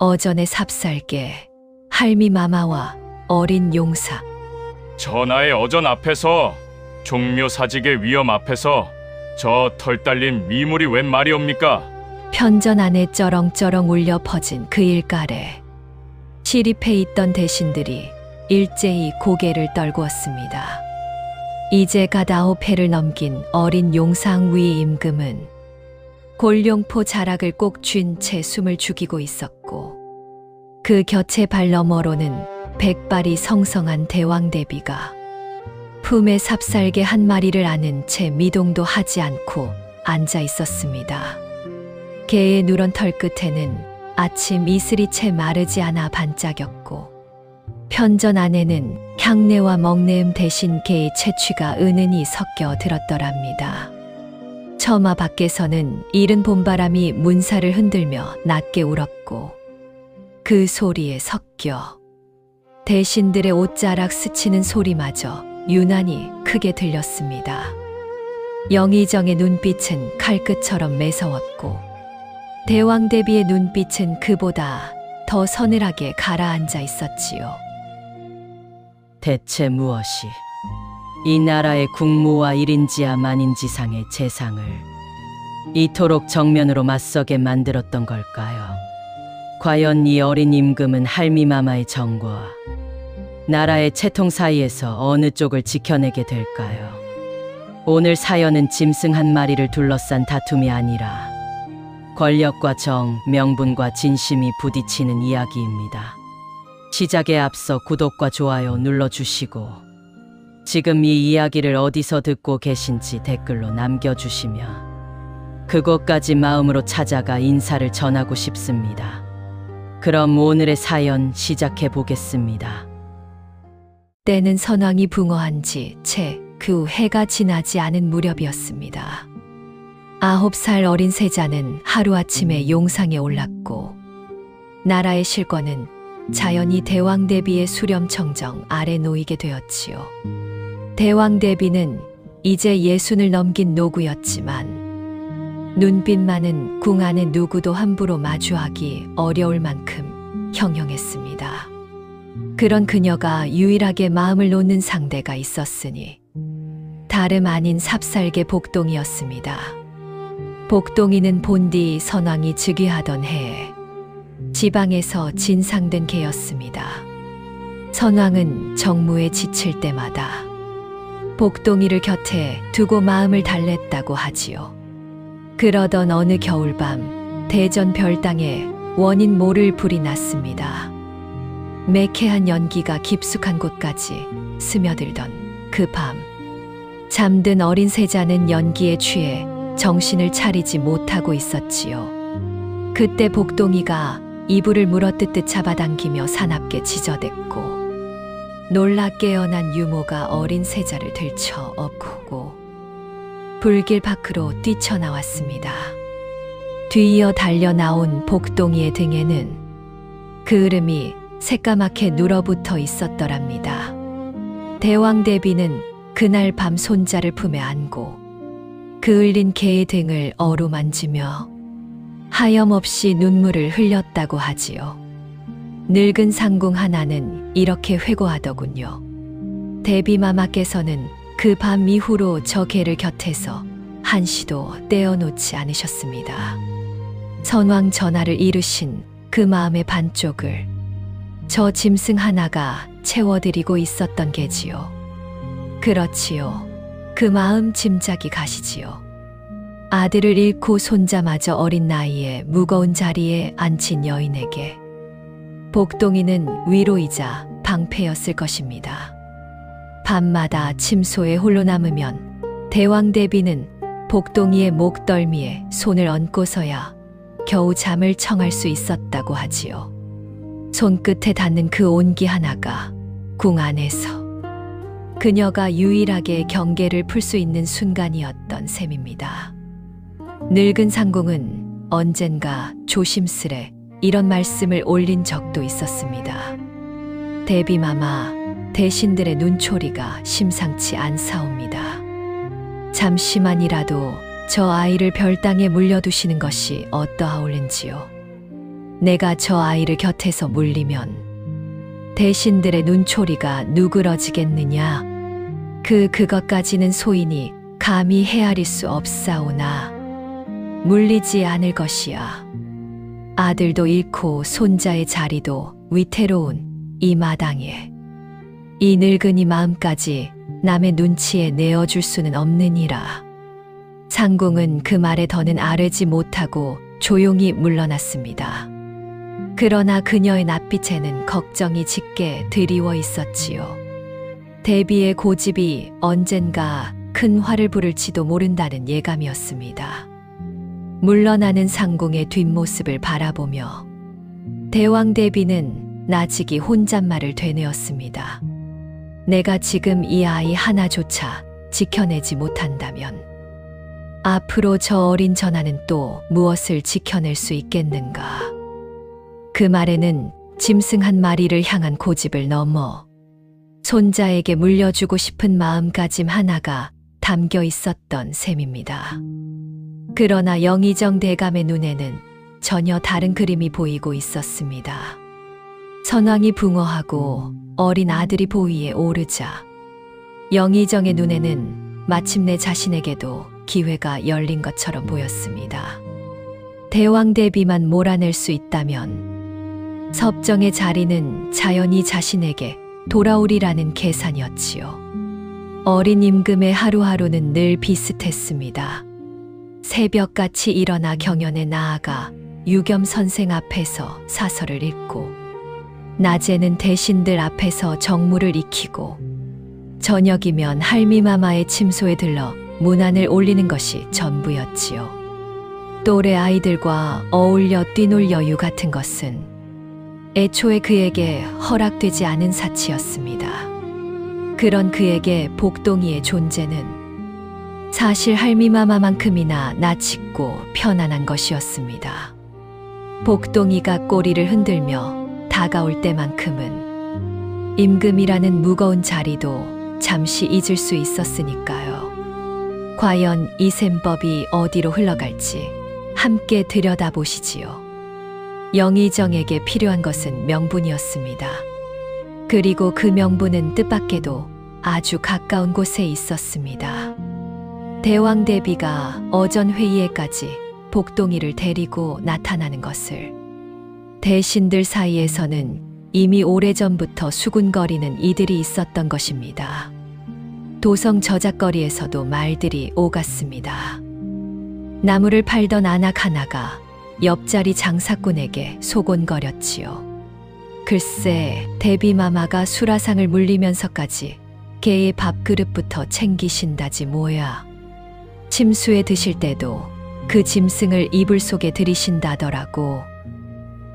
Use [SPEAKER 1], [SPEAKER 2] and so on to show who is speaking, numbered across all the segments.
[SPEAKER 1] 어전의 삽살개, 할미마마와 어린 용사.
[SPEAKER 2] 전하의 어전 앞에서, 종묘사직의 위엄 앞에서 저 털 달린 미물이 웬 말이옵니까?
[SPEAKER 1] 편전 안에 쩌렁쩌렁 울려 퍼진 그 일갈에 시립해 있던 대신들이 일제히 고개를 떨구었습니다. 이제 갓 9해를 넘긴 어린 용상 위 임금은 골룡포 자락을 꼭 쥔 채 숨을 죽이고 있었고, 그 곁에 발 너머로는 백발이 성성한 대왕대비가 품에 삽살개 한 마리를 안은 채 미동도 하지 않고 앉아 있었습니다. 개의 누런 털 끝에는 아침 이슬이 채 마르지 않아 반짝였고, 편전 안에는 향내와 먹내음 대신 개의 채취가 은은히 섞여 들었더랍니다. 처마 밖에서는 이른 봄바람이 문사를 흔들며 낮게 울었고, 그 소리에 섞여 대신들의 옷자락 스치는 소리마저 유난히 크게 들렸습니다. 영의정의 눈빛은 칼끝처럼 매서웠고, 대왕대비의 눈빛은 그보다 더 서늘하게 가라앉아 있었지요.
[SPEAKER 3] 대체 무엇이 이 나라의 국무와 일인지야 만인지상의 재상을 이토록 정면으로 맞서게 만들었던 걸까요? 과연 이 어린 임금은 할미마마의 정과 나라의 채통 사이에서 어느 쪽을 지켜내게 될까요? 오늘 사연은 짐승 한 마리를 둘러싼 다툼이 아니라 권력과 정, 명분과 진심이 부딪히는 이야기입니다. 시작에 앞서 구독과 좋아요 눌러주시고, 지금 이 이야기를 어디서 듣고 계신지 댓글로 남겨주시면 그곳까지 마음으로 찾아가 인사를 전하고 싶습니다. 그럼 오늘의 사연 시작해 보겠습니다.
[SPEAKER 1] 때는 선왕이 붕어한 지 채 그 해가 지나지 않은 무렵이었습니다. 9살 어린 세자는 하루아침에 용상에 올랐고, 나라의 실권은 자연히 대왕대비의 수렴청정 아래 놓이게 되었지요. 대왕대비는 이제 60을 넘긴 노구였지만 눈빛만은 궁 안에 누구도 함부로 마주하기 어려울 만큼 형형했습니다. 그런 그녀가 유일하게 마음을 놓는 상대가 있었으니 다름 아닌 삽살개 복동이었습니다. 복동이는 본디 선왕이 즉위하던 해에 지방에서 진상된 개였습니다. 선왕은 정무에 지칠 때마다 복동이를 곁에 두고 마음을 달랬다고 하지요. 그러던 어느 겨울밤, 대전 별당에 원인 모를 불이 났습니다. 매캐한 연기가 깊숙한 곳까지 스며들던 그 밤, 잠든 어린 세자는 연기에 취해 정신을 차리지 못하고 있었지요. 그때 복동이가 이불을 물어뜯듯 잡아당기며 사납게 지저댔고, 놀라 깨어난 유모가 어린 세자를 들쳐 업고 불길 밖으로 뛰쳐나왔습니다. 뒤이어 달려나온 복동이의 등에는 그을음이 새까맣게 눌어붙어 있었더랍니다. 대왕대비는 그날 밤 손자를 품에 안고 그을린 개의 등을 어루만지며 하염없이 눈물을 흘렸다고 하지요. 늙은 상궁 하나는 이렇게 회고하더군요. 대비마마께서는 그 밤 이후로 저 개를 곁에서 한시도 떼어놓지 않으셨습니다. 선왕 전하를 이루신 그 마음의 반쪽을 저 짐승 하나가 채워드리고 있었던 게지요. 그렇지요. 그 마음 짐작이 가시지요. 아들을 잃고 손자마저 어린 나이에 무거운 자리에 앉힌 여인에게 복동이는 위로이자 방패였을 것입니다. 밤마다 침소에 홀로 남으면 대왕대비는 복동이의 목덜미에 손을 얹고서야 겨우 잠을 청할 수 있었다고 하지요. 손끝에 닿는 그 온기 하나가 궁 안에서 그녀가 유일하게 경계를 풀 수 있는 순간이었던 셈입니다. 늙은 상궁은 언젠가 조심스레 이런 말씀을 올린 적도 있었습니다. 대비마마, 대신들의 눈초리가 심상치 않사옵니다. 잠시만이라도 저 아이를 별당에 물려두시는 것이 어떠하올는지요. 내가 저 아이를 곁에서 물리면 대신들의 눈초리가 누그러지겠느냐. 그것까지는 소인이 감히 헤아릴 수 없사오나 물리지 않을 것이야. 아들도 잃고 손자의 자리도 위태로운 이 마당에 이 늙은이 마음까지 남의 눈치에 내어줄 수는 없느니라. 상궁은 그 말에 더는 아뢰지 못하고 조용히 물러났습니다. 그러나 그녀의 낯빛에는 걱정이 짙게 드리워 있었지요. 대비의 고집이 언젠가 큰 화를 부를지도 모른다는 예감이었습니다. 물러나는 상궁의 뒷모습을 바라보며 대왕 대비는 나직이 혼잣말을 되뇌었습니다. 내가 지금 이 아이 하나조차 지켜내지 못한다면 앞으로 저 어린 전하는 또 무엇을 지켜낼 수 있겠는가. 그 말에는 짐승 한 마리를 향한 고집을 넘어 손자에게 물려주고 싶은 마음가짐 하나가 담겨 있었던 셈입니다. 그러나 영의정 대감의 눈에는 전혀 다른 그림이 보이고 있었습니다. 선왕이 붕어하고 어린 아들이 보위에 오르자 영의정의 눈에는 마침내 자신에게도 기회가 열린 것처럼 보였습니다. 대왕 대비만 몰아낼 수 있다면 섭정의 자리는 자연히 자신에게 돌아오리라는 계산이었지요. 어린 임금의 하루하루는 늘 비슷했습니다. 새벽같이 일어나 경연에 나아가 유겸 선생 앞에서 사설을 읽고 낮에는 대신들 앞에서 정무를 익히고 저녁이면 할미마마의 침소에 들러 문안을 올리는 것이 전부였지요. 또래 아이들과 어울려 뛰놀 여유 같은 것은 애초에 그에게 허락되지 않은 사치였습니다. 그런 그에게 복동이의 존재는 사실 할미마마만큼이나 나짖고 편안한 것이었습니다. 복동이가 꼬리를 흔들며 다가올 때만큼은 임금이라는 무거운 자리도 잠시 잊을 수 있었으니까요. 과연 이 셈법이 어디로 흘러갈지 함께 들여다보시지요. 영의정에게 필요한 것은 명분이었습니다. 그리고 그 명분은 뜻밖에도 아주 가까운 곳에 있었습니다. 대왕 대비가 어전 회의에까지 복동이를 데리고 나타나는 것을 대신들 사이에서는 이미 오래전부터 수군거리는 이들이 있었던 것입니다. 도성 저작거리에서도 말들이 오갔습니다. 나무를 팔던 아낙 하나가 옆자리 장사꾼에게 소곤거렸지요. 글쎄, 대비마마가 수라상을 물리면서까지 개의 밥그릇부터 챙기신다지 뭐야. 침수에 드실 때도 그 짐승을 이불 속에 들이신다더라고.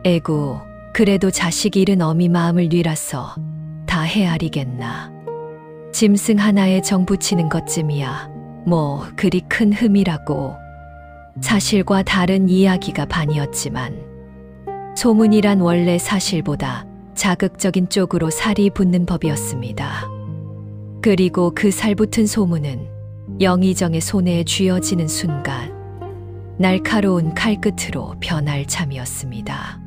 [SPEAKER 1] 에구, 그래도 자식 잃은 어미 마음을 뉘라서 다 헤아리겠나. 짐승 하나에 정 붙이는 것쯤이야 뭐 그리 큰 흠이라고. 사실과 다른 이야기가 반이었지만 소문이란 원래 사실보다 자극적인 쪽으로 살이 붙는 법이었습니다. 그리고 그 살붙은 소문은 영의정의 손에 쥐어지는 순간 날카로운 칼끝으로 변할 참이었습니다.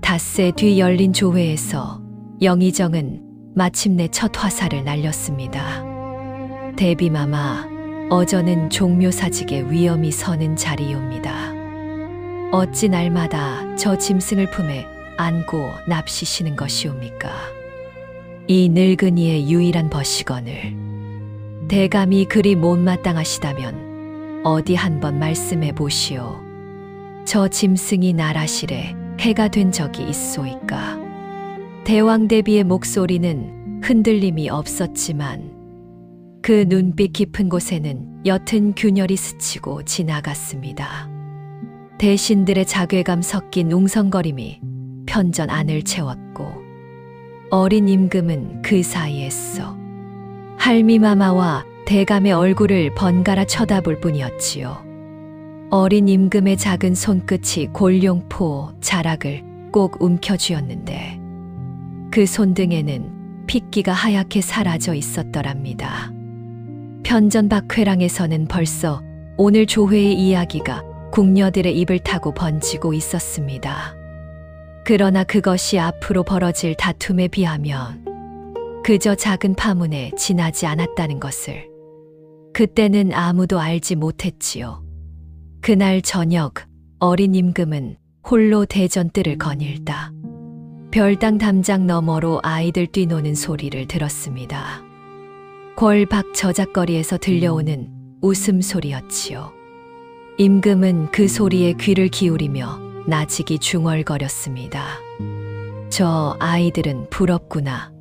[SPEAKER 1] 닷새 뒤 열린 조회에서 영의정은 마침내 첫 화살을 날렸습니다. 대비마마, 어저는 종묘사직의 위엄이 서는 자리옵니다. 어찌 날마다 저 짐승을 품에 안고 납시시는 것이옵니까? 이 늙은이의 유일한 버시건을 대감이 그리 못마땅하시다면 어디 한번 말씀해 보시오. 저 짐승이 나라실에 해가 된 적이 있소이까? 대왕 대비의 목소리는 흔들림이 없었지만 그 눈빛 깊은 곳에는 옅은 균열이 스치고 지나갔습니다. 대신들의 자괴감 섞인 웅성거림이 편전 안을 채웠고 어린 임금은 그 사이에서 할미마마와 대감의 얼굴을 번갈아 쳐다볼 뿐이었지요. 어린 임금의 작은 손끝이 골룡포 자락을 꼭 움켜쥐었는데 그 손등에는 핏기가 하얗게 사라져 있었더랍니다. 편전 박회랑에서는 벌써 오늘 조회의 이야기가 궁녀들의 입을 타고 번지고 있었습니다. 그러나 그것이 앞으로 벌어질 다툼에 비하면 그저 작은 파문에 지나지 않았다는 것을 그때는 아무도 알지 못했지요. 그날 저녁 어린 임금은 홀로 대전뜰을 거닐다 별당 담장 너머로 아이들 뛰노는 소리를 들었습니다. 궐박 저작거리에서 들려오는 웃음소리였지요. 임금은 그 소리에 귀를 기울이며 나직이 중얼거렸습니다. 저 아이들은 부럽구나.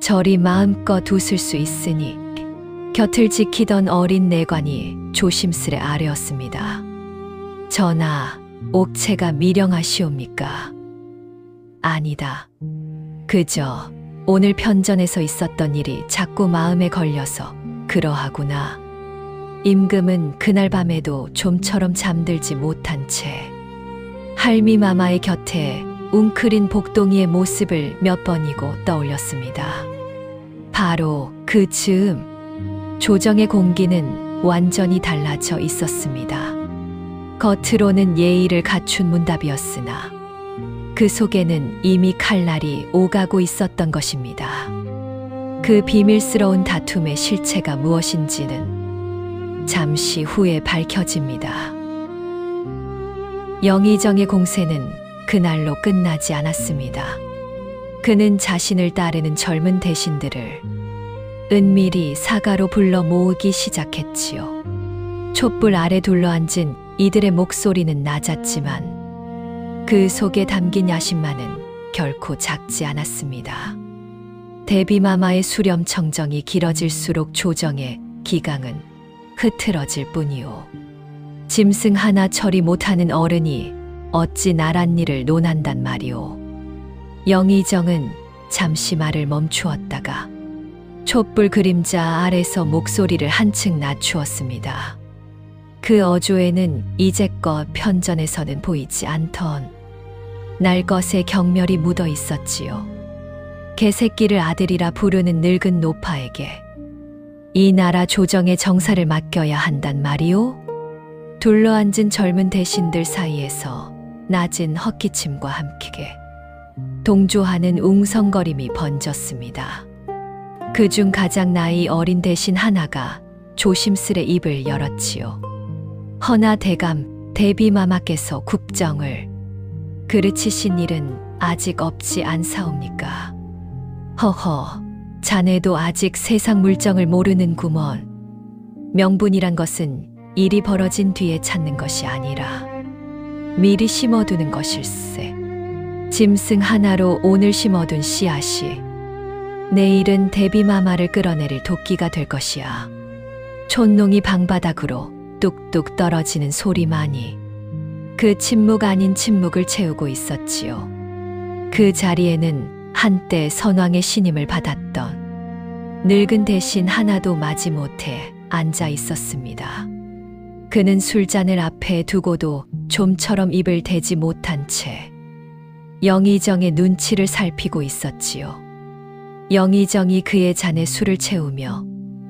[SPEAKER 1] 저리 마음껏 웃을 수 있으니. 곁을 지키던 어린 내관이 조심스레 아뢰었습니다. 전하, 옥체가 미령하시옵니까? 아니다. 그저 오늘 편전에서 있었던 일이 자꾸 마음에 걸려서 그러하구나. 임금은 그날 밤에도 좀처럼 잠들지 못한 채 할미마마의 곁에 웅크린 복동이의 모습을 몇 번이고 떠올렸습니다. 바로 그 즈음 조정의 공기는 완전히 달라져 있었습니다. 겉으로는 예의를 갖춘 문답이었으나 그 속에는 이미 칼날이 오가고 있었던 것입니다. 그 비밀스러운 다툼의 실체가 무엇인지는 잠시 후에 밝혀집니다. 영의정의 공세는 그날로 끝나지 않았습니다. 그는 자신을 따르는 젊은 대신들을 은밀히 사가로 불러 모으기 시작했지요. 촛불 아래 둘러앉은 이들의 목소리는 낮았지만 그 속에 담긴 야심만은 결코 작지 않았습니다. 대비마마의 수렴청정이 길어질수록 조정의 기강은 흐트러질 뿐이요. 짐승 하나 처리 못하는 어른이 어찌 나란 일을 논한단 말이오. 영의정은 잠시 말을 멈추었다가 촛불 그림자 아래서 목소리를 한층 낮추었습니다. 그 어조에는 이제껏 편전에서는 보이지 않던 날것의 경멸이 묻어 있었지요. 개새끼를 아들이라 부르는 늙은 노파에게 이 나라 조정의 정사를 맡겨야 한단 말이오? 둘러앉은 젊은 대신들 사이에서 낮은 헛기침과 함께 동조하는 웅성거림이 번졌습니다. 그중 가장 나이 어린 대신 하나가 조심스레 입을 열었지요. 허나 대감 대비마마께서 국정을 그르치신 일은 아직 없지 않사옵니까? 허허, 자네도 아직 세상 물정을 모르는구먼. 명분이란 것은 일이 벌어진 뒤에 찾는 것이 아니라 미리 심어두는 것일세. 짐승 하나로 오늘 심어둔 씨앗이 내일은 대비마마를 끌어내릴 도끼가 될 것이야. 촌농이 방바닥으로 뚝뚝 떨어지는 소리만이 그 침묵 아닌 침묵을 채우고 있었지요. 그 자리에는 한때 선왕의 신임을 받았던 늙은 대신 하나도 마지못해 앉아 있었습니다. 그는 술잔을 앞에 두고도 좀처럼 입을 대지 못한 채 영의정의 눈치를 살피고 있었지요. 영의정이 그의 잔에 술을 채우며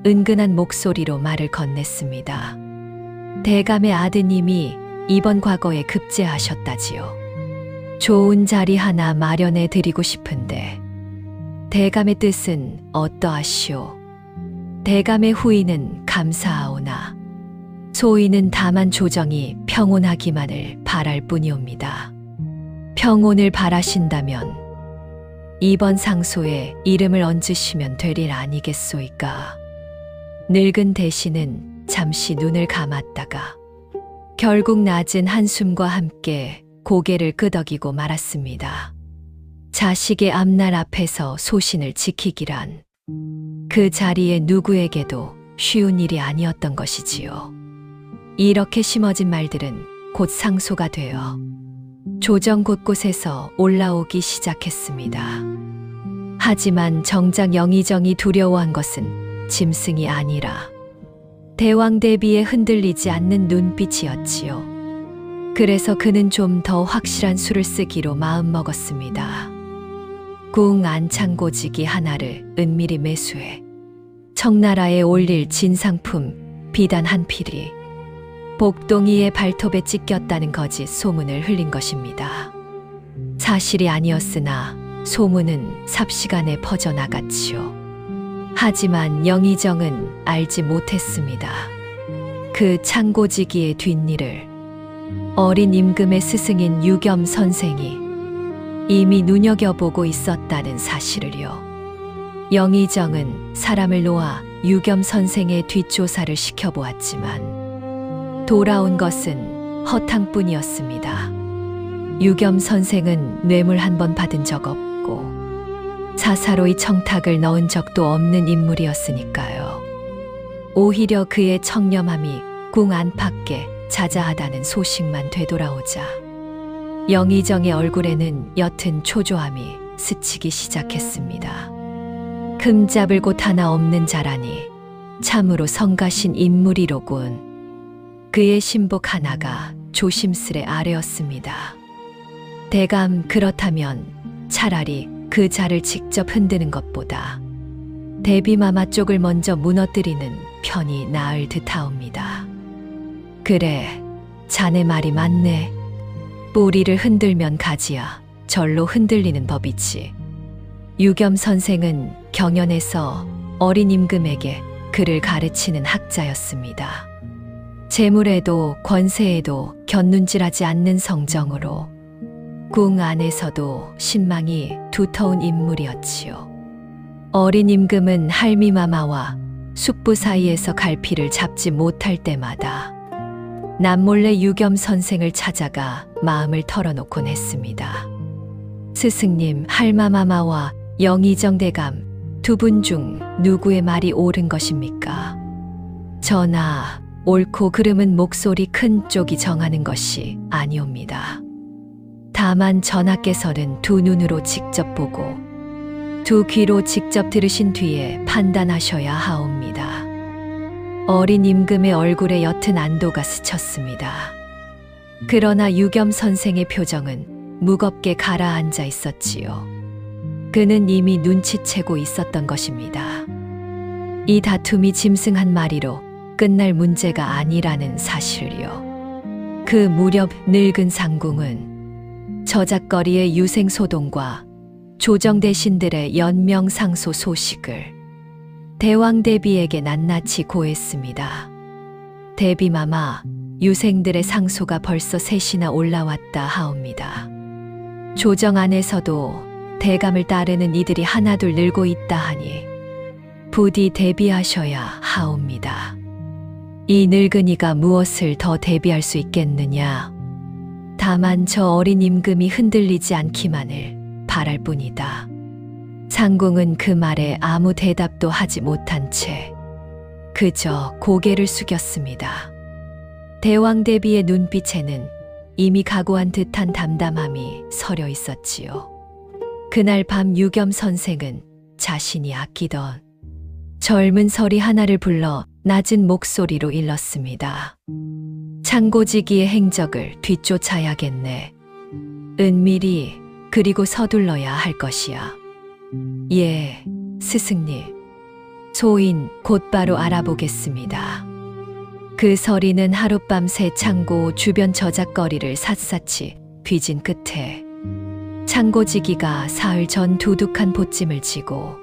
[SPEAKER 1] 은근한 목소리로 말을 건넸습니다. 대감의 아드님이 이번 과거에 급제하셨다지요. 좋은 자리 하나 마련해 드리고 싶은데 대감의 뜻은 어떠하시오? 대감의 후인은 감사하오나 소인은 다만 조정이 평온하기만을 바랄 뿐이옵니다. 평온을 바라신다면 이번 상소에 이름을 얹으시면 될 일 아니겠소이까? 늙은 대신은 잠시 눈을 감았다가 결국 낮은 한숨과 함께 고개를 끄덕이고 말았습니다. 자식의 앞날 앞에서 소신을 지키기란 그 자리에 누구에게도 쉬운 일이 아니었던 것이지요. 이렇게 심어진 말들은 곧 상소가 되어 조정 곳곳에서 올라오기 시작했습니다. 하지만 정작 영의정이 두려워한 것은 짐승이 아니라 대왕 대비에 흔들리지 않는 눈빛이었지요. 그래서 그는 좀 더 확실한 수를 쓰기로 마음먹었습니다. 궁 안창고지기 하나를 은밀히 매수해 청나라에 올릴 진상품 비단 한 필이 복동이의 발톱에 찢겼다는 거짓 소문을 흘린 것입니다. 사실이 아니었으나 소문은 삽시간에 퍼져나갔지요. 하지만 영의정은 알지 못했습니다. 그 창고지기의 뒷일을 어린 임금의 스승인 유겸 선생이 이미 눈여겨보고 있었다는 사실을요. 영의정은 사람을 놓아 유겸 선생의 뒷조사를 시켜보았지만 돌아온 것은 허탕뿐이었습니다. 유겸 선생은 뇌물 한 번 받은 적 없고 사사로이 청탁을 넣은 적도 없는 인물이었으니까요. 오히려 그의 청렴함이 궁 안팎에 자자하다는 소식만 되돌아오자 영의정의 얼굴에는 옅은 초조함이 스치기 시작했습니다. 흠잡을 곳 하나 없는 자라니 참으로 성가신 인물이로군. 그의 신복 하나가 조심스레 아뢰었습니다. 대감 그렇다면 차라리 그 자를 직접 흔드는 것보다 대비마마 쪽을 먼저 무너뜨리는 편이 나을 듯하옵니다. 그래, 자네 말이 맞네. 뿌리를 흔들면 가지야 절로 흔들리는 법이지. 유겸 선생은 경연에서 어린 임금에게 글을 가르치는 학자였습니다. 재물에도 권세에도 곁눈질하지 않는 성정으로 궁 안에서도 신망이 두터운 인물이었지요. 어린 임금은 할미마마와 숙부 사이에서 갈피를 잡지 못할 때마다 남몰래 유겸 선생을 찾아가 마음을 털어놓곤 했습니다. 스승님, 할마마마와 영의정 대감 두 분 중 누구의 말이 옳은 것입니까? 전하, 옳고 그름은 목소리 큰 쪽이 정하는 것이 아니옵니다. 다만 전하께서는 두 눈으로 직접 보고 두 귀로 직접 들으신 뒤에 판단하셔야 하옵니다. 어린 임금의 얼굴에 옅은 안도가 스쳤습니다. 그러나 유겸 선생의 표정은 무겁게 가라앉아 있었지요. 그는 이미 눈치채고 있었던 것입니다. 이 다툼이 짐승 한 마리로 끝날 문제가 아니라는 사실이요. 그 무렵 늙은 상궁은 저작거리의 유생소동과 조정대신들의 연명상소 소식을 대왕 대비에게 낱낱이 고했습니다. 대비마마, 유생들의 상소가 벌써 셋이나 올라왔다 하옵니다. 조정 안에서도 대감을 따르는 이들이 하나둘 늘고 있다 하니 부디 대비하셔야 하옵니다. 이 늙은이가 무엇을 더 대비할 수 있겠느냐? 다만 저 어린 임금이 흔들리지 않기만을 바랄 뿐이다. 상궁은 그 말에 아무 대답도 하지 못한 채 그저 고개를 숙였습니다. 대왕 대비의 눈빛에는 이미 각오한 듯한 담담함이 서려 있었지요. 그날 밤 유겸 선생은 자신이 아끼던 젊은 서리 하나를 불러 낮은 목소리로 일렀습니다. 창고지기의 행적을 뒤쫓아야겠네. 은밀히 그리고 서둘러야 할 것이야. 예, 스승님. 소인 곧바로 알아보겠습니다. 그 서리는 하룻밤새 창고 주변 저작거리를 샅샅이 뒤진 끝에 창고지기가 사흘 전 두둑한 보찜을 지고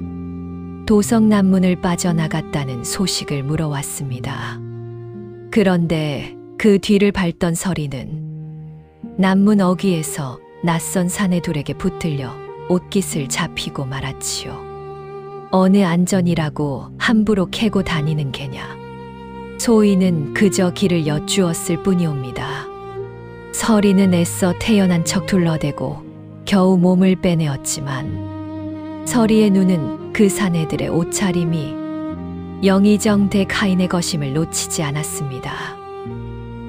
[SPEAKER 1] 도성남문을 빠져나갔다는 소식을 물어왔습니다. 그런데 그 뒤를 밟던 서리는 남문 어귀에서 낯선 사내들에게 붙들려 옷깃을 잡히고 말았지요. 어느 안전이라고 함부로 캐고 다니는 게냐. 소인은 그저 길을 여쭈었을 뿐이옵니다. 서리는 애써 태연한 척 둘러대고 겨우 몸을 빼내었지만 서리의 눈은 그 사내들의 옷차림이 영의정 대카인의 것임을 놓치지 않았습니다.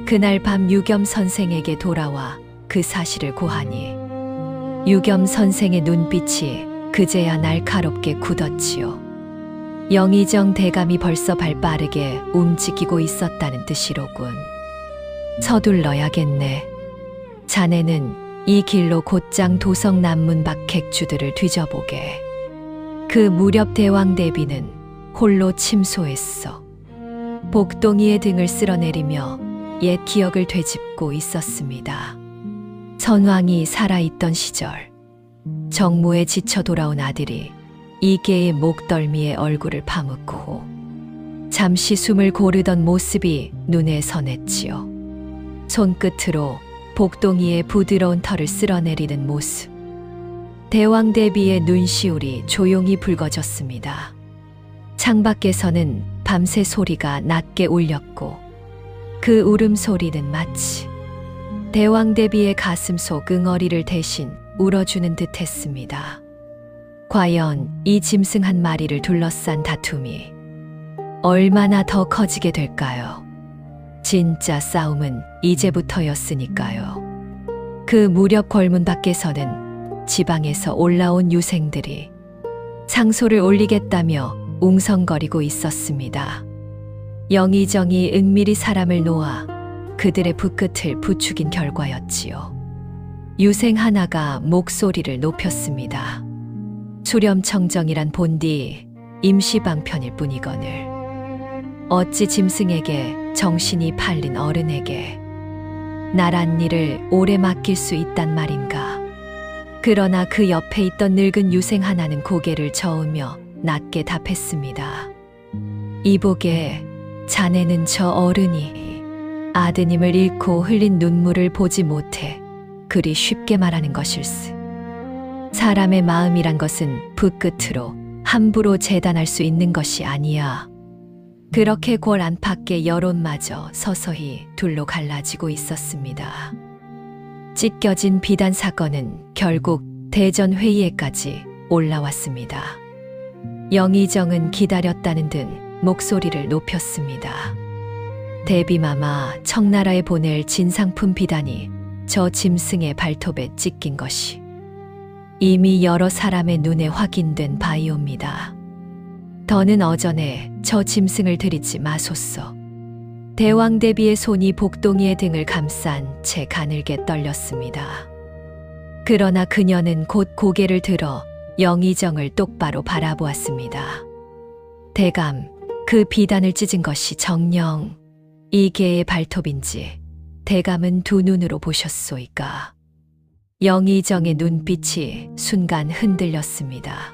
[SPEAKER 1] 그날 밤 유겸 선생에게 돌아와 그 사실을 고하니 유겸 선생의 눈빛이 그제야 날카롭게 굳었지요. 영의정 대감이 벌써 발빠르게 움직이고 있었다는 뜻이로군. 서둘러야겠네. 자네는 이 길로 곧장 도성 남문 밖 객주들을 뒤져보게. 그 무렵 대왕 대비는 홀로 침소했어. 복동이의 등을 쓸어내리며 옛 기억을 되짚고 있었습니다. 선왕이 살아있던 시절 정무에 지쳐 돌아온 아들이 이계의 목덜미에 얼굴을 파묻고 잠시 숨을 고르던 모습이 눈에 선했지요. 손끝으로 복동이의 부드러운 털을 쓸어내리는 모습. 대왕 대비의 눈시울이 조용히 붉어졌습니다. 창밖에서는 밤새 소리가 낮게 울렸고 그 울음소리는 마치 대왕 대비의 가슴 속 응어리를 대신 울어주는 듯 했습니다. 과연 이 짐승 한 마리를 둘러싼 다툼이 얼마나 더 커지게 될까요? 진짜 싸움은 이제부터였으니까요. 그 무렵 궐문 밖에서는 지방에서 올라온 유생들이 상소를 올리겠다며 웅성거리고 있었습니다. 영의정이 은밀히 사람을 놓아 그들의 붓끝을 부추긴 결과였지요. 유생 하나가 목소리를 높였습니다. 수렴청정이란 본디 임시방편일 뿐이거늘 어찌 짐승에게 정신이 팔린 어른에게 나란 일을 오래 맡길 수 있단 말인가. 그러나 그 옆에 있던 늙은 유생 하나는 고개를 저으며 낮게 답했습니다. 이보게, 자네는 저 어른이 아드님을 잃고 흘린 눈물을 보지 못해 그리 쉽게 말하는 것일세. 사람의 마음이란 것은 붓끝으로 함부로 재단할 수 있는 것이 아니야. 그렇게 골 안팎의 여론마저 서서히 둘로 갈라지고 있었습니다. 찢겨진 비단 사건은 결국 대전 회의에까지 올라왔습니다. 영의정은 기다렸다는 듯 목소리를 높였습니다. 대비마마 청나라에 보낼 진상품 비단이 저 짐승의 발톱에 찢긴 것이 이미 여러 사람의 눈에 확인된 바이옵니다. 더는 어전에 저 짐승을 들이지 마소서. 대왕 대비의 손이 복동이의 등을 감싼 채 가늘게 떨렸습니다. 그러나 그녀는 곧 고개를 들어 영의정을 똑바로 바라보았습니다. 대감, 그 비단을 찢은 것이 정녕 이 개의 발톱인지 대감은 두 눈으로 보셨소이까? 영의정의 눈빛이 순간 흔들렸습니다.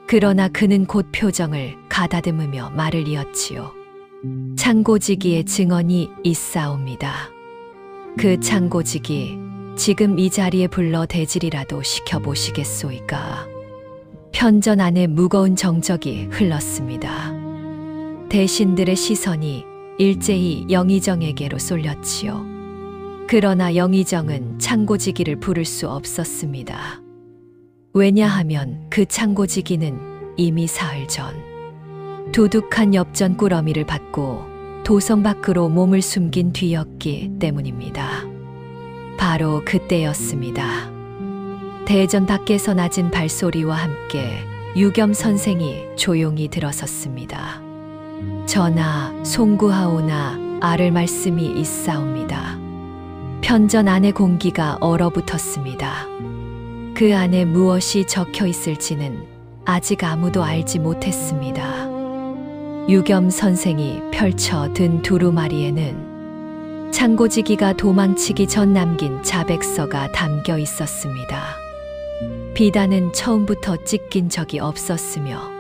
[SPEAKER 1] 그러나 그는 곧 표정을 가다듬으며 말을 이었지요. 창고지기의 증언이 있사옵니다. 그 창고지기 지금 이 자리에 불러 대질이라도 시켜보시겠소이까? 편전 안에 무거운 정적이 흘렀습니다. 대신들의 시선이 일제히 영의정에게로 쏠렸지요. 그러나 영의정은 창고지기를 부를 수 없었습니다. 왜냐하면 그 창고지기는 이미 사흘 전 두둑한 엽전 꾸러미를 받고 도성 밖으로 몸을 숨긴 뒤였기 때문입니다. 바로 그때였습니다. 대전 밖에서 낮은 발소리와 함께 유겸 선생이 조용히 들어섰습니다. 전하, 송구하오나 아를 말씀이 있사옵니다. 편전 안의 공기가 얼어붙었습니다. 그 안에 무엇이 적혀 있을지는 아직 아무도 알지 못했습니다. 유겸 선생이 펼쳐 든 두루마리에는 창고지기가 도망치기 전 남긴 자백서가 담겨 있었습니다. 비단은 처음부터 찢긴 적이 없었으며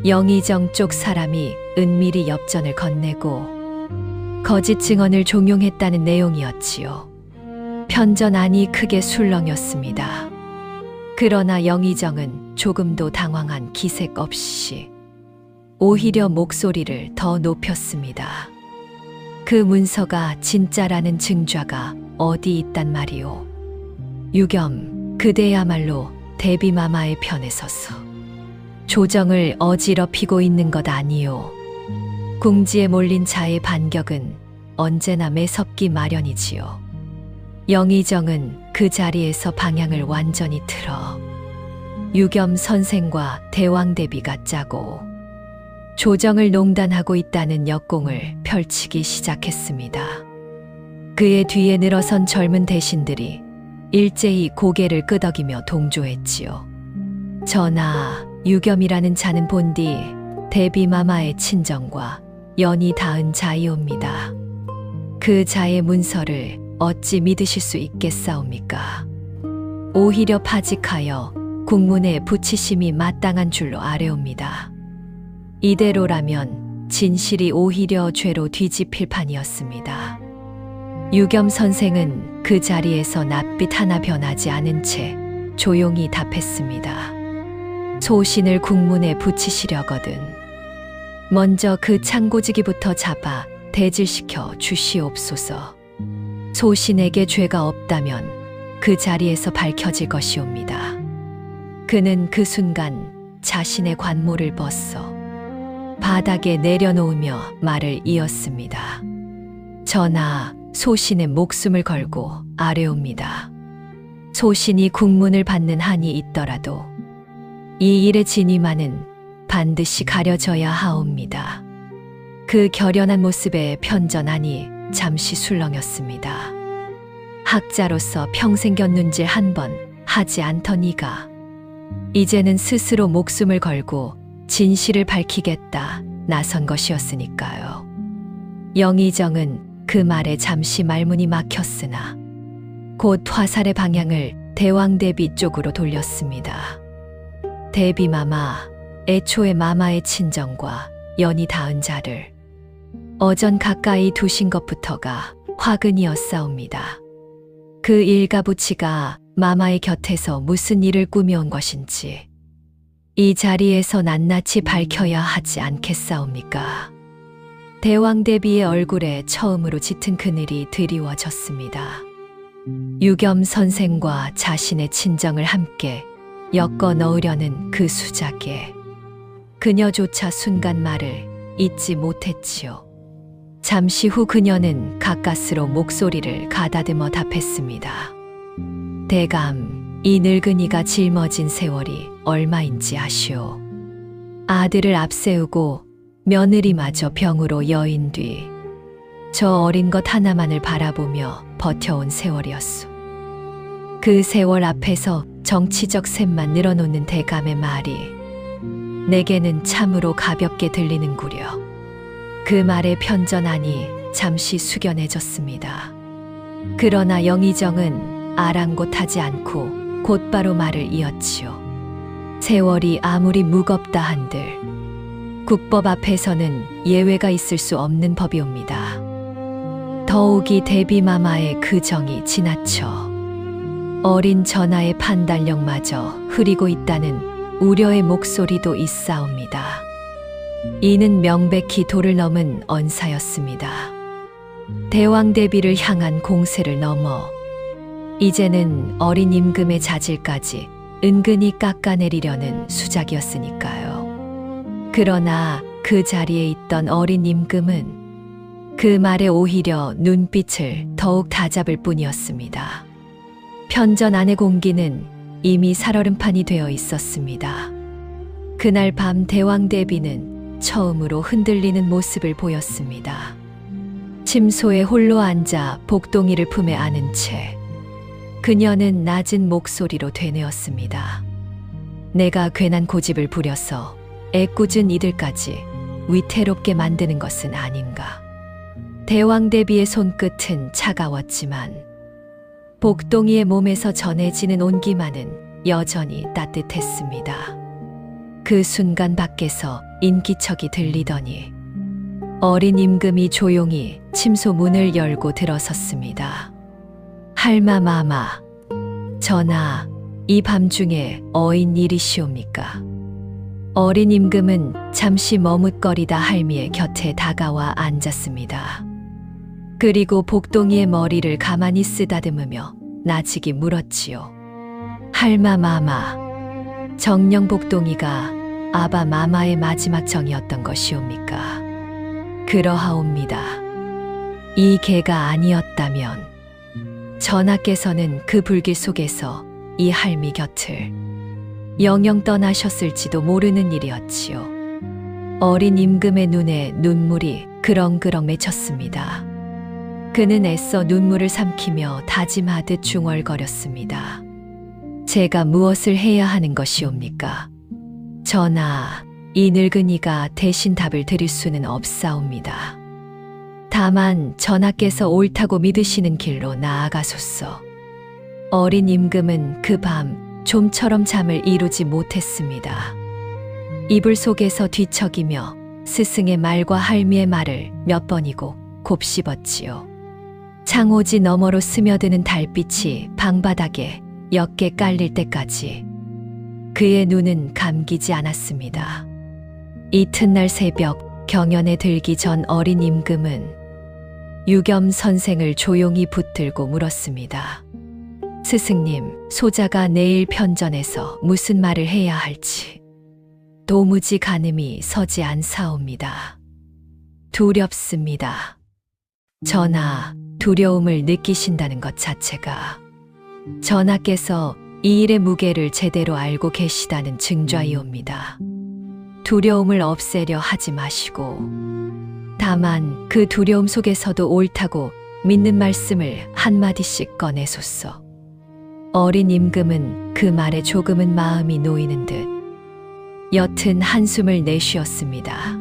[SPEAKER 1] 영의정 쪽 사람이 은밀히 엽전을 건네고 거짓 증언을 종용했다는 내용이었지요. 편전 안이 크게 술렁였습니다. 그러나 영의정은 조금도 당황한 기색 없이 오히려 목소리를 더 높였습니다. 그 문서가 진짜라는 증좌가 어디 있단 말이오. 유겸, 그대야말로 대비마마의 편에 서서 조정을 어지럽히고 있는 것 아니오. 궁지에 몰린 자의 반격은 언제나 매섭기 마련이지요. 영의정은 그 자리에서 방향을 완전히 틀어 유겸 선생과 대왕 대비가 짜고 조정을 농단하고 있다는 역공을 펼치기 시작했습니다. 그의 뒤에 늘어선 젊은 대신들이 일제히 고개를 끄덕이며 동조했지요. 전하, 유겸이라는 자는 본디 대비마마의 친정과 연이 닿은 자이옵니다. 그 자의 문서를 어찌 믿으실 수 있겠사옵니까? 오히려 파직하여 국문에 붙이심이 마땅한 줄로 아뢰옵니다. 이대로라면 진실이 오히려 죄로 뒤집힐 판이었습니다. 유겸 선생은 그 자리에서 낯빛 하나 변하지 않은 채 조용히 답했습니다. 소신을 국문에 붙이시려거든 먼저 그 창고지기부터 잡아 대질시켜 주시옵소서. 소신에게 죄가 없다면 그 자리에서 밝혀질 것이옵니다. 그는 그 순간 자신의 관모를 벗어 바닥에 내려놓으며 말을 이었습니다. 전하, 소신의 목숨을 걸고 아뢰옵니다. 소신이 국문을 받는 한이 있더라도 이 일의 진위만은 반드시 가려져야 하옵니다. 그 결연한 모습에 편전하니 잠시 술렁였습니다. 학자로서 평생 곁눈질 한 번 하지 않던 이가 이제는 스스로 목숨을 걸고 진실을 밝히겠다 나선 것이었으니까요. 영의정은 그 말에 잠시 말문이 막혔으나 곧 화살의 방향을 대왕대비 쪽으로 돌렸습니다. 대비마마, 애초에 마마의 친정과 연이 닿은 자를 어전 가까이 두신 것부터가 화근이었사옵니다. 그 일가부치가 마마의 곁에서 무슨 일을 꾸며온 것인지 이 자리에서 낱낱이 밝혀야 하지 않겠사옵니까? 대왕대비의 얼굴에 처음으로 짙은 그늘이 드리워졌습니다. 유겸 선생과 자신의 친정을 함께 엮어 넣으려는 그 수작에 그녀조차 순간 말을 잊지 못했지요. 잠시 후 그녀는 가까스로 목소리를 가다듬어 답했습니다. 대감, 이 늙은이가 짊어진 세월이 얼마인지 아시오. 아들을 앞세우고 며느리마저 병으로 여인 뒤 저 어린 것 하나만을 바라보며 버텨온 세월이었소. 그 세월 앞에서 정치적 셈만 늘어놓는 대감의 말이 내게는 참으로 가볍게 들리는구려. 그 말에 편전하니 잠시 숙연해졌습니다. 그러나 영의정은 아랑곳하지 않고 곧바로 말을 이었지요. 세월이 아무리 무겁다 한들 국법 앞에서는 예외가 있을 수 없는 법이옵니다. 더욱이 대비마마의 그 정이 지나쳐 어린 전하의 판단력마저 흐리고 있다는 우려의 목소리도 있사옵니다. 이는 명백히 도를 넘은 언사였습니다. 대왕대비를 향한 공세를 넘어 이제는 어린 임금의 자질까지 은근히 깎아내리려는 수작이었으니까요. 그러나 그 자리에 있던 어린 임금은 그 말에 오히려 눈빛을 더욱 다잡을 뿐이었습니다. 편전 안의 공기는 이미 살얼음판이 되어 있었습니다. 그날 밤 대왕대비는 처음으로 흔들리는 모습을 보였습니다. 침소에 홀로 앉아 복동이를 품에 안은 채 그녀는 낮은 목소리로 되뇌었습니다. 내가 괜한 고집을 부려서 애꿎은 이들까지 위태롭게 만드는 것은 아닌가. 대왕대비의 손끝은 차가웠지만 복동이의 몸에서 전해지는 온기만은 여전히 따뜻했습니다. 그 순간 밖에서 인기척이 들리더니 어린 임금이 조용히 침소 문을 열고 들어섰습니다. 할마마마, 전하, 이 밤중에 어인 일이시옵니까? 어린 임금은 잠시 머뭇거리다 할미의 곁에 다가와 앉았습니다. 그리고 복동이의 머리를 가만히 쓰다듬으며 나직이 물었지요. 할마마마, 정녕 복동이가 아바 마마의 마지막 정이었던 것이옵니까? 그러하옵니다. 이 개가 아니었다면 전하께서는 그 불길 속에서 이 할미 곁을 영영 떠나셨을지도 모르는 일이었지요. 어린 임금의 눈에 눈물이 그렁그렁 맺혔습니다. 그는 애써 눈물을 삼키며 다짐하듯 중얼거렸습니다. 제가 무엇을 해야 하는 것이옵니까? 전하, 이 늙은이가 대신 답을 드릴 수는 없사옵니다. 다만 전하께서 옳다고 믿으시는 길로 나아가소서. 어린 임금은 그 밤 좀처럼 잠을 이루지 못했습니다. 이불 속에서 뒤척이며 스승의 말과 할미의 말을 몇 번이고 곱씹었지요. 창호지 너머로 스며드는 달빛이 방바닥에 옅게 깔릴 때까지 그의 눈은 감기지 않았습니다. 이튿날 새벽 경연에 들기 전 어린 임금은 유겸 선생을 조용히 붙들고 물었습니다. 스승님, 소자가 내일 편전에서 무슨 말을 해야 할지 도무지 가늠이 서지 않사옵니다. 두렵습니다. 전하, 두려움을 느끼신다는 것 자체가 전하께서 이 일의 무게를 제대로 알고 계시다는 증좌이옵니다. 두려움을 없애려 하지 마시고 다만 그 두려움 속에서도 옳다고 믿는 말씀을 한마디씩 꺼내소서. 어린 임금은 그 말에 조금은 마음이 놓이는 듯 옅은 한숨을 내쉬었습니다.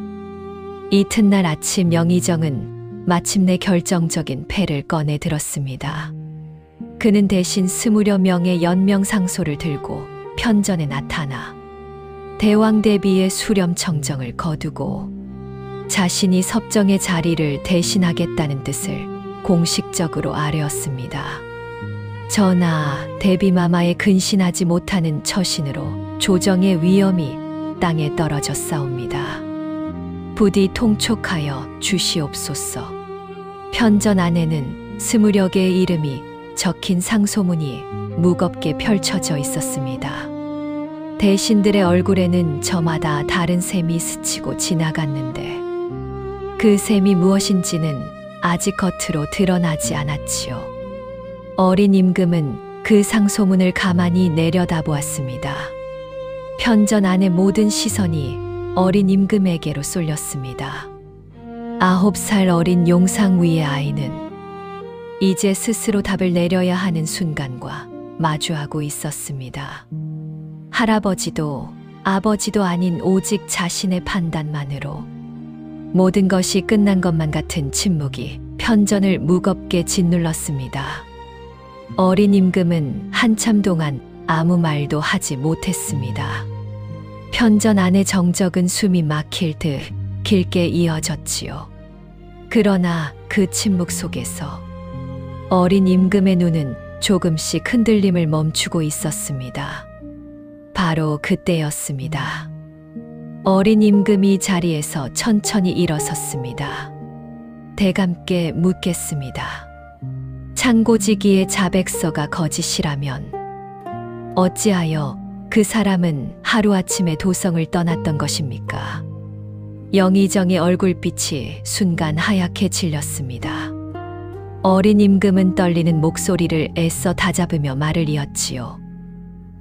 [SPEAKER 1] 이튿날 아침 영의정은 마침내 결정적인 패를 꺼내 들었습니다. 그는 대신 20여 명의 연명상소를 들고 편전에 나타나 대왕 대비의 수렴청정을 거두고 자신이 섭정의 자리를 대신하겠다는 뜻을 공식적으로 아뢰었습니다. 전하, 대비마마에 근신하지 못하는 처신으로 조정의 위엄이 땅에 떨어졌사옵니다. 부디 통촉하여 주시옵소서. 편전 안에는 20여 개의 이름이 적힌 상소문이 무겁게 펼쳐져 있었습니다. 대신들의 얼굴에는 저마다 다른 셈이 스치고 지나갔는데 그 셈이 무엇인지는 아직 겉으로 드러나지 않았지요. 어린 임금은 그 상소문을 가만히 내려다보았습니다. 편전 안의 모든 시선이 어린 임금에게로 쏠렸습니다. 9살 어린 용상 위의 아이는 이제 스스로 답을 내려야 하는 순간과 마주하고 있었습니다. 할아버지도 아버지도 아닌 오직 자신의 판단만으로 모든 것이 끝난 것만 같은 침묵이 편전을 무겁게 짓눌렀습니다. 어린 임금은 한참 동안 아무 말도 하지 못했습니다. 편전 안의 정적은 숨이 막힐 듯 길게 이어졌지요. 그러나 그 침묵 속에서 어린 임금의 눈은 조금씩 흔들림을 멈추고 있었습니다. 바로 그때였습니다. 어린 임금이 자리에서 천천히 일어섰습니다. 대감께 묻겠습니다. 창고지기의 자백서가 거짓이라면 어찌하여 그 사람은 하루아침에 도성을 떠났던 것입니까? 영의정의 얼굴빛이 순간 하얗게 질렸습니다. 어린 임금은 떨리는 목소리를 애써 다잡으며 말을 이었지요.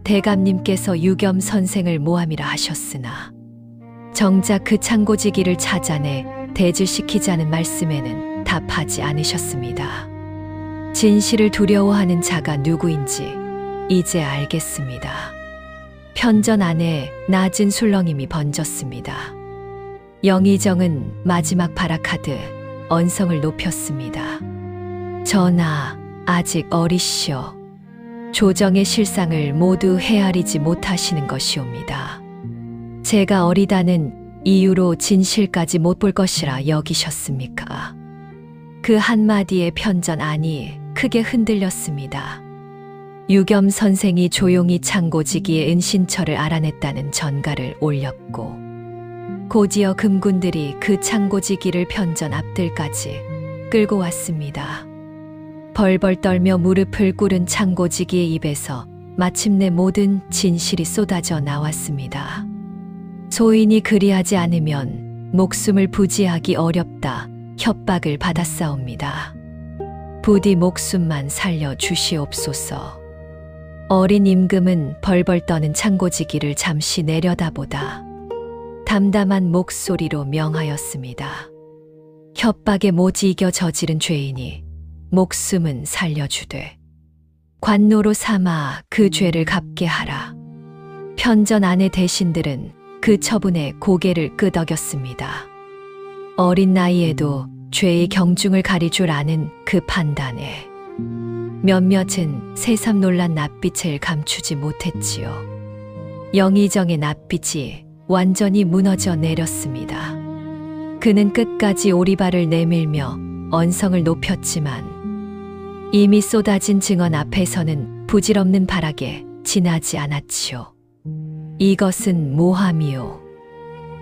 [SPEAKER 1] 대감님께서 유겸 선생을 모함이라 하셨으나 정작 그 창고지기를 찾아내 대질시키자는 말씀에는 답하지 않으셨습니다. 진실을 두려워하는 자가 누구인지 이제 알겠습니다. 편전 안에 낮은 술렁임이 번졌습니다. 영의정은 마지막 발악하듯 언성을 높였습니다. 전하, 아직 어리시오. 조정의 실상을 모두 헤아리지 못하시는 것이옵니다. 제가 어리다는 이유로 진실까지 못 볼 것이라 여기셨습니까? 그 한마디에 편전 안이 크게 흔들렸습니다. 유겸 선생이 조용히 창고지기의 은신처를 알아냈다는 전가를 올렸고 곧이어 금군들이 그 창고지기를 편전 앞들까지 끌고 왔습니다. 벌벌 떨며 무릎을 꿇은 창고지기의 입에서 마침내 모든 진실이 쏟아져 나왔습니다. 소인이 그리하지 않으면 목숨을 부지하기 어렵다 협박을 받았사옵니다. 부디 목숨만 살려 주시옵소서. 어린 임금은 벌벌 떠는 창고지기를 잠시 내려다보다 담담한 목소리로 명하였습니다. 협박에 못 이겨 저지른 죄인이 목숨은 살려주되 관노로 삼아 그 죄를 갚게 하라. 편전 안의 대신들은 그 처분에 고개를 끄덕였습니다. 어린 나이에도 죄의 경중을 가릴 줄 아는 그 판단에 몇몇은 새삼 놀란 낯빛을 감추지 못했지요. 영의정의 낯빛이 완전히 무너져 내렸습니다. 그는 끝까지 오리발을 내밀며 언성을 높였지만 이미 쏟아진 증언 앞에서는 부질없는 발악에 지나지 않았지요. 이것은 모함이요.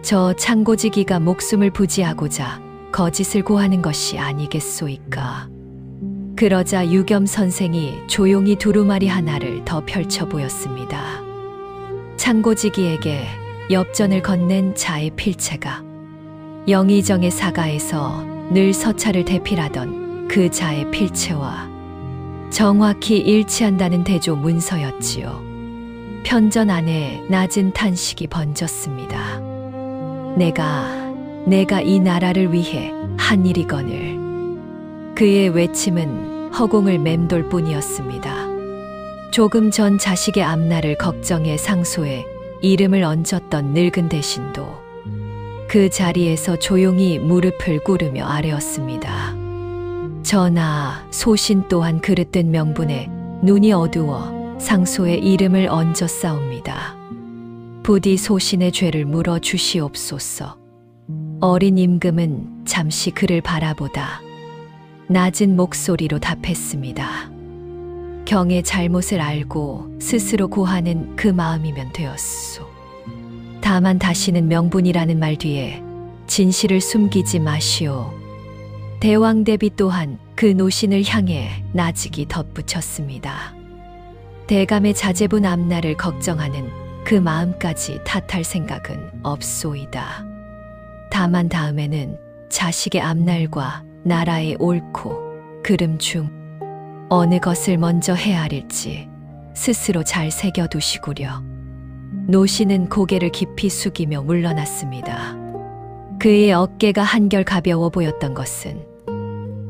[SPEAKER 1] 저 창고지기가 목숨을 부지하고자 거짓을 고하는 것이 아니겠소이까. 그러자 유겸 선생이 조용히 두루마리 하나를 더 펼쳐 보였습니다. 창고지기에게 엽전을 건넨 자의 필체가 영의정의 사가에서 늘 서찰을 대필하던 그 자의 필체와 정확히 일치한다는 대조 문서였지요. 편전 안에 낮은 탄식이 번졌습니다. 내가 이 나라를 위해 한 일이거늘. 그의 외침은 허공을 맴돌 뿐이었습니다. 조금 전 자식의 앞날을 걱정해 상소에 이름을 얹었던 늙은 대신도 그 자리에서 조용히 무릎을 꿇으며 아뢰었습니다. 전하, 소신 또한 그릇된 명분에 눈이 어두워 상소에 이름을 얹었사옵니다. 부디 소신의 죄를 물어 주시옵소서. 어린 임금은 잠시 그를 바라보다 낮은 목소리로 답했습니다. 경의 잘못을 알고 스스로 고하는 그 마음이면 되었소. 다만 다시는 명분이라는 말 뒤에 진실을 숨기지 마시오. 대왕대비 또한 그 노신을 향해 나직이 덧붙였습니다. 대감의 자제분 앞날을 걱정하는 그 마음까지 탓할 생각은 없소이다. 다만 다음에는 자식의 앞날과 나라의 옳고 그름 중 어느 것을 먼저 헤아릴지 스스로 잘 새겨두시구려. 노신은 고개를 깊이 숙이며 물러났습니다. 그의 어깨가 한결 가벼워 보였던 것은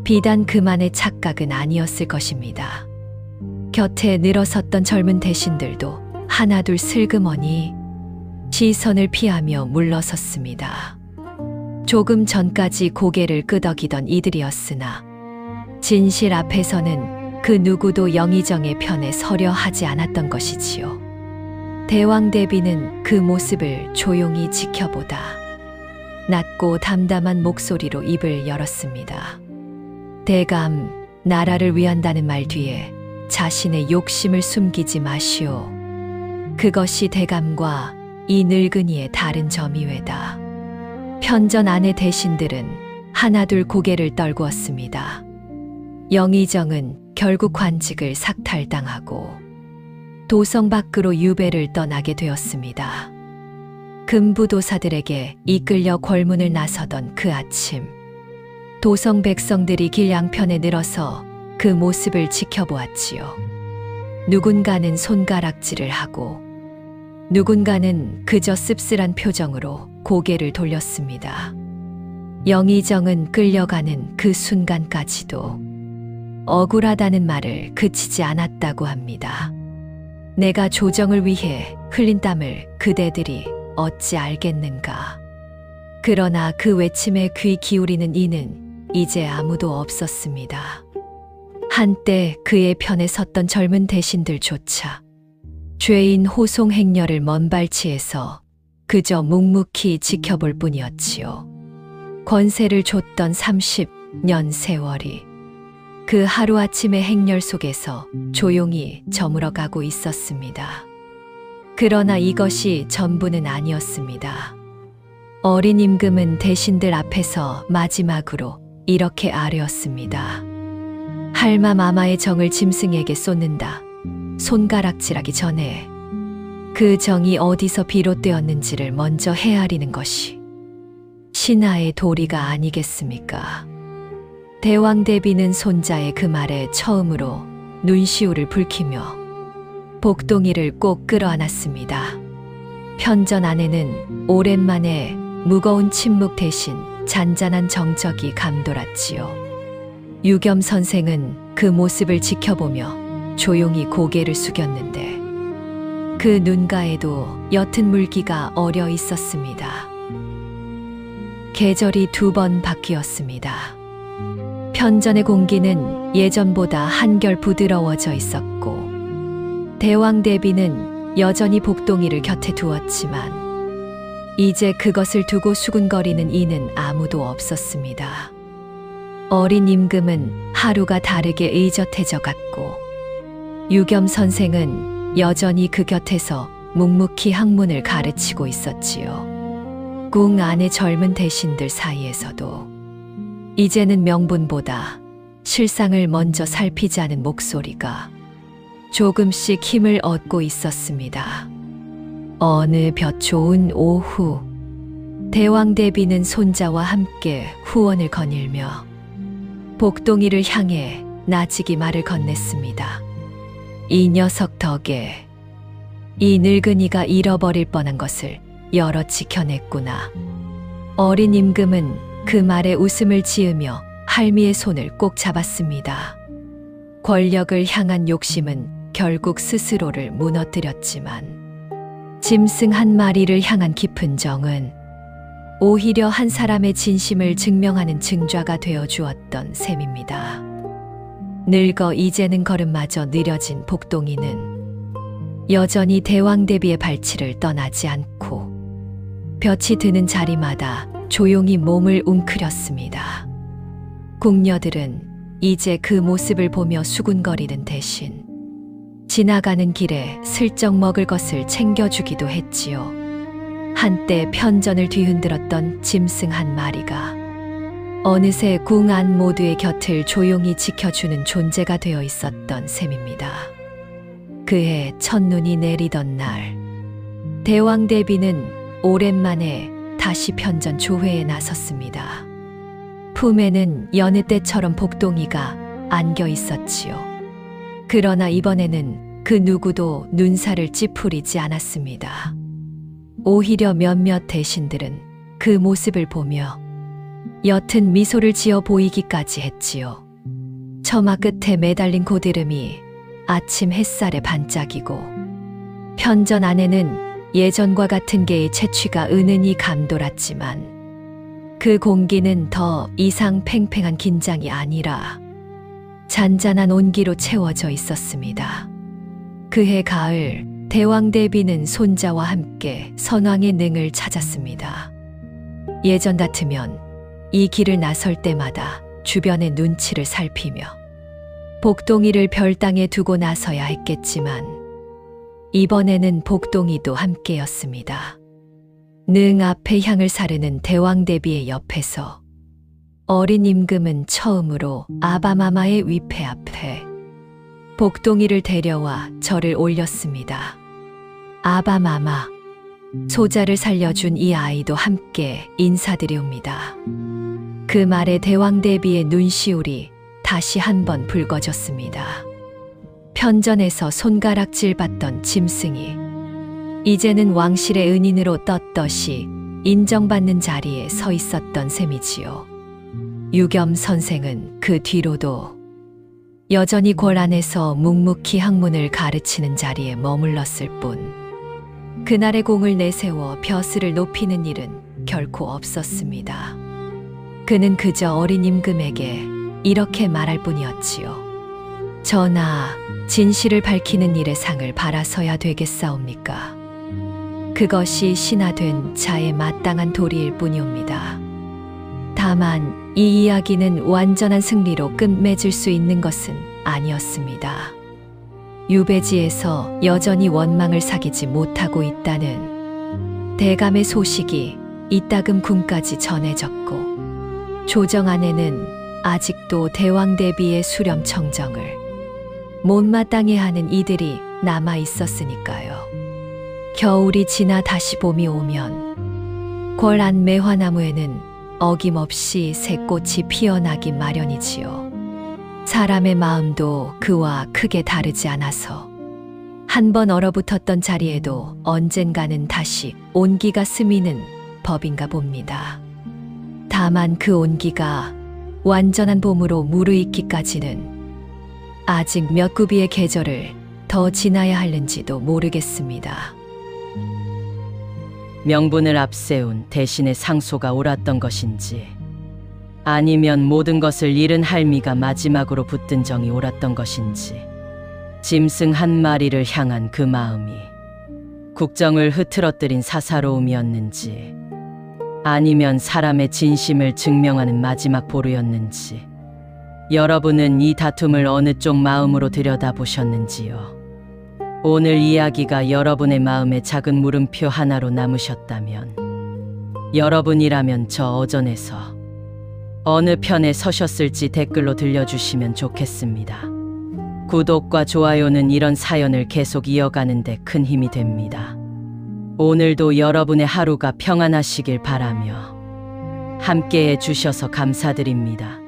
[SPEAKER 1] 비단 그만의 착각은 아니었을 것입니다. 곁에 늘어섰던 젊은 대신들도 하나둘 슬그머니 시선을 피하며 물러섰습니다. 조금 전까지 고개를 끄덕이던 이들이었으나 진실 앞에서는 그 누구도 영의정의 편에 서려 하지 않았던 것이지요. 대왕대비는 그 모습을 조용히 지켜보다 낮고 담담한 목소리로 입을 열었습니다. 대감, 나라를 위한다는 말 뒤에 자신의 욕심을 숨기지 마시오. 그것이 대감과 이 늙은이의 다른 점이외다. 편전 안의 대신들은 하나둘 고개를 떨구었습니다. 영의정은 결국 관직을 삭탈당하고 도성 밖으로 유배를 떠나게 되었습니다. 금부도사들에게 이끌려 궐문을 나서던 그 아침, 도성 백성들이 길 양편에 늘어서 그 모습을 지켜보았지요. 누군가는 손가락질을 하고 누군가는 그저 씁쓸한 표정으로 고개를 돌렸습니다. 영의정은 끌려가는 그 순간까지도 억울하다는 말을 그치지 않았다고 합니다. 내가 조정을 위해 흘린 땀을 그대들이 어찌 알겠는가. 그러나 그 외침에 귀 기울이는 이는 이제 아무도 없었습니다. 한때 그의 편에 섰던 젊은 대신들조차 죄인 호송 행렬을 먼 발치에서 그저 묵묵히 지켜볼 뿐이었지요. 권세를 줬던 30년 세월이 그 하루아침의 행렬 속에서 조용히 저물어가고 있었습니다. 그러나 이것이 전부는 아니었습니다. 어린 임금은 대신들 앞에서 마지막으로 이렇게 아뢰었습니다. 할마마마의 정을 짐승에게 쏟는다. 손가락질하기 전에 그 정이 어디서 비롯되었는지를 먼저 헤아리는 것이 신하의 도리가 아니겠습니까? 대왕대비는 손자의 그 말에 처음으로 눈시울을 붉히며 복동이를 꼭 끌어안았습니다. 편전 안에는 오랜만에 무거운 침묵 대신 잔잔한 정적이 감돌았지요. 유겸 선생은 그 모습을 지켜보며 조용히 고개를 숙였는데 그 눈가에도 옅은 물기가 어려 있었습니다. 계절이 2번 바뀌었습니다. 편전의 공기는 예전보다 한결 부드러워져 있었고 대왕대비는 여전히 복동이를 곁에 두었지만 이제 그것을 두고 수군거리는 이는 아무도 없었습니다. 어린 임금은 하루가 다르게 의젓해져 갔고 유겸 선생은 여전히 그 곁에서 묵묵히 학문을 가르치고 있었지요. 궁 안의 젊은 대신들 사이에서도 이제는 명분보다 실상을 먼저 살피자는 목소리가 조금씩 힘을 얻고 있었습니다. 어느 볕 좋은 오후, 대왕대비는 손자와 함께 후원을 거닐며 복동이를 향해 나지기 말을 건넸습니다. 이 녀석 덕에 이 늙은이가 잃어버릴 뻔한 것을 여러 지켜냈구나. 어린 임금은 그 말에 웃음을 지으며 할미의 손을 꼭 잡았습니다. 권력을 향한 욕심은 결국 스스로를 무너뜨렸지만 짐승 한 마리를 향한 깊은 정은 오히려 한 사람의 진심을 증명하는 증좌가 되어 주었던 셈입니다. 늙어 이제는 걸음마저 느려진 복동이는 여전히 대왕대비의 발치를 떠나지 않고 볕이 드는 자리마다 조용히 몸을 웅크렸습니다. 궁녀들은 이제 그 모습을 보며 수군거리는 대신 지나가는 길에 슬쩍 먹을 것을 챙겨주기도 했지요. 한때 편전을 뒤흔들었던 짐승 한 마리가 어느새 궁 안 모두의 곁을 조용히 지켜주는 존재가 되어 있었던 셈입니다. 그해 첫눈이 내리던 날, 대왕대비는 오랜만에 다시 편전 조회에 나섰습니다. 품에는 여느 때처럼 복동이가 안겨 있었지요. 그러나 이번에는 그 누구도 눈살을 찌푸리지 않았습니다. 오히려 몇몇 대신들은 그 모습을 보며 옅은 미소를 지어 보이기까지 했지요. 처마 끝에 매달린 고드름이 아침 햇살에 반짝이고 편전 안에는 예전과 같은 게의 채취가 은은히 감돌았지만 그 공기는 더 이상 팽팽한 긴장이 아니라 잔잔한 온기로 채워져 있었습니다. 그해 가을, 대왕대비는 손자와 함께 선왕의 능을 찾았습니다. 예전 같으면 이 길을 나설 때마다 주변의 눈치를 살피며 복동이를 별당에 두고 나서야 했겠지만 이번에는 복동이도 함께였습니다. 능 앞에 향을 사르는 대왕대비의 옆에서 어린 임금은 처음으로 아바마마의 위패 앞에 복동이를 데려와 절을 올렸습니다. 아바마마, 소자를 살려준 이 아이도 함께 인사드리옵니다. 그 말에 대왕대비의 눈시울이 다시 한번 붉어졌습니다. 편전에서 손가락질 받던 짐승이 이제는 왕실의 은인으로 떳떳이 인정받는 자리에 서 있었던 셈이지요. 유겸 선생은 그 뒤로도 여전히 궐 안에서 묵묵히 학문을 가르치는 자리에 머물렀을 뿐 그날의 공을 내세워 벼슬을 높이는 일은 결코 없었습니다. 그는 그저 어린 임금에게 이렇게 말할 뿐이었지요. 전하, 진실을 밝히는 일의 상을 바라서야 되겠사옵니까? 그것이 신하된 자의 마땅한 도리일 뿐이옵니다. 다만 이 이야기는 완전한 승리로 끝맺을 수 있는 것은 아니었습니다. 유배지에서 여전히 원망을 사기지 못하고 있다는 대감의 소식이 이따금 궁까지 전해졌고 조정 안에는 아직도 대왕대비의 수렴 청정을 못마땅해 하는 이들이 남아 있었으니까요. 겨울이 지나 다시 봄이 오면 궐 안 매화나무에는 어김없이 새 꽃이 피어나기 마련이지요. 사람의 마음도 그와 크게 다르지 않아서 한번 얼어붙었던 자리에도 언젠가는 다시 온기가 스미는 법인가 봅니다. 다만 그 온기가 완전한 봄으로 무르익기까지는 아직 몇 구비의 계절을 더 지나야 하는지도 모르겠습니다.
[SPEAKER 3] 명분을 앞세운 대신의 상소가 옳았던 것인지 아니면 모든 것을 잃은 할미가 마지막으로 붙든 정이 옳았던 것인지, 짐승 한 마리를 향한 그 마음이 국정을 흐트러뜨린 사사로움이었는지, 아니면 사람의 진심을 증명하는 마지막 보루였는지, 여러분은 이 다툼을 어느 쪽 마음으로 들여다보셨는지요? 오늘 이야기가 여러분의 마음에 작은 물음표 하나로 남으셨다면, 여러분이라면 저 어전에서 어느 편에 서셨을지 댓글로 들려주시면 좋겠습니다. 구독과 좋아요는 이런 사연을 계속 이어가는 데 큰 힘이 됩니다. 오늘도 여러분의 하루가 평안하시길 바라며 함께해 주셔서 감사드립니다.